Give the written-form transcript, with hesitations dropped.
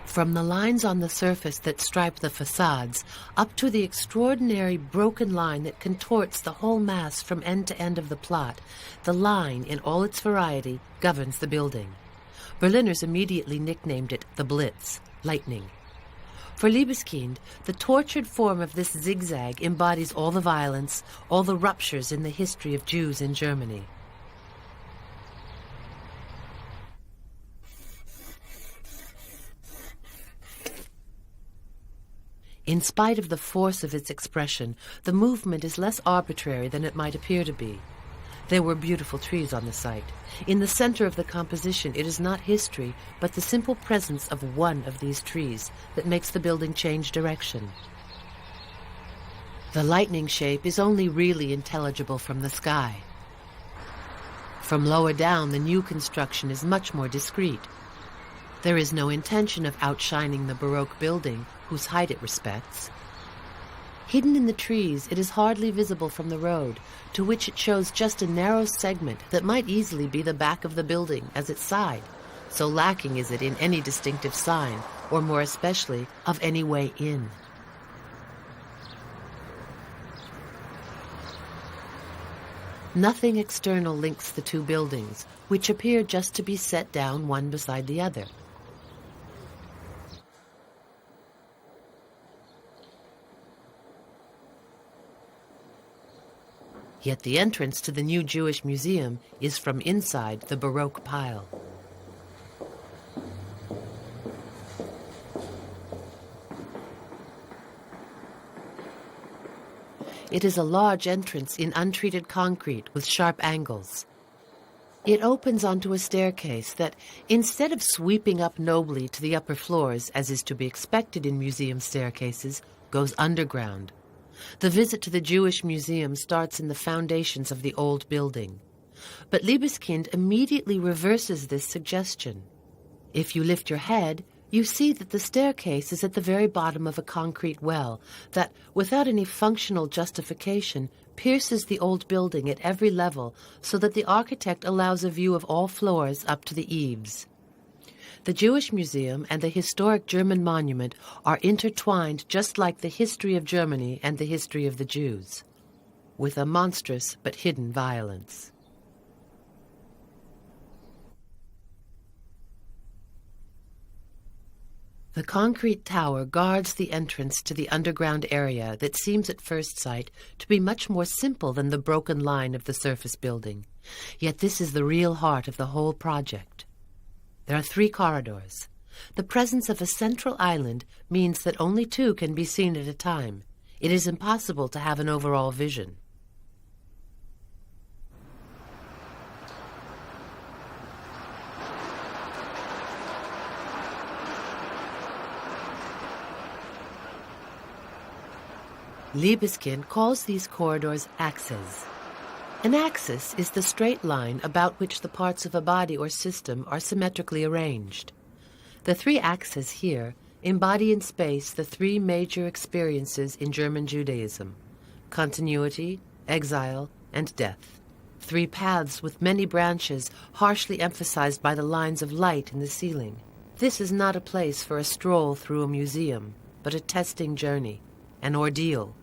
From the lines on the surface that stripe the facades up to the extraordinary broken line that contorts the whole mass from end to end of the plot, the line, in all its variety, governs the building. Berliners immediately nicknamed it the Blitz, lightning. For Libeskind, the tortured form of this zigzag embodies all the violence, all the ruptures in the history of Jews in Germany. In spite of the force of its expression, the movement is less arbitrary than it might appear to be. There were beautiful trees on the site. In the center of the composition, it is not history, but the simple presence of one of these trees that makes the building change direction. The lightning shape is only really intelligible from the sky. From lower down, the new construction is much more discreet. There is no intention of outshining the Baroque building, whose height it respects. Hidden in the trees, it is hardly visible from the road, to which it shows just a narrow segment that might easily be the back of the building as its side, so lacking is it in any distinctive sign, or more especially of any way in. Nothing external links the two buildings, which appear just to be set down one beside the other. Yet the entrance to the new Jewish museum is from inside the Baroque pile. It is a large entrance in untreated concrete with sharp angles. It opens onto a staircase that, instead of sweeping up nobly to the upper floors, as is to be expected in museum staircases, goes underground. The visit to the Jewish museum starts in the foundations of the old building. But Libeskind immediately reverses this suggestion. If you lift your head, you see that the staircase is at the very bottom of a concrete well that, without any functional justification, pierces the old building at every level so that the architect allows a view of all floors up to the eaves. The Jewish Museum and the historic German monument are intertwined just like the history of Germany and the history of the Jews, with a monstrous but hidden violence. The concrete tower guards the entrance to the underground area that seems at first sight to be much more simple than the broken line of the surface building. Yet this is the real heart of the whole project. There are 3 corridors. The presence of a central island means that only 2 can be seen at a time. It is impossible to have an overall vision. Libeskind calls these corridors axes. An axis is the straight line about which the parts of a body or system are symmetrically arranged. The 3 axes here embody in space the 3 major experiences in German Judaism: continuity, exile, and death. 3 paths with many branches, harshly emphasized by the lines of light in the ceiling. This is not a place for a stroll through a museum, but a testing journey, an ordeal.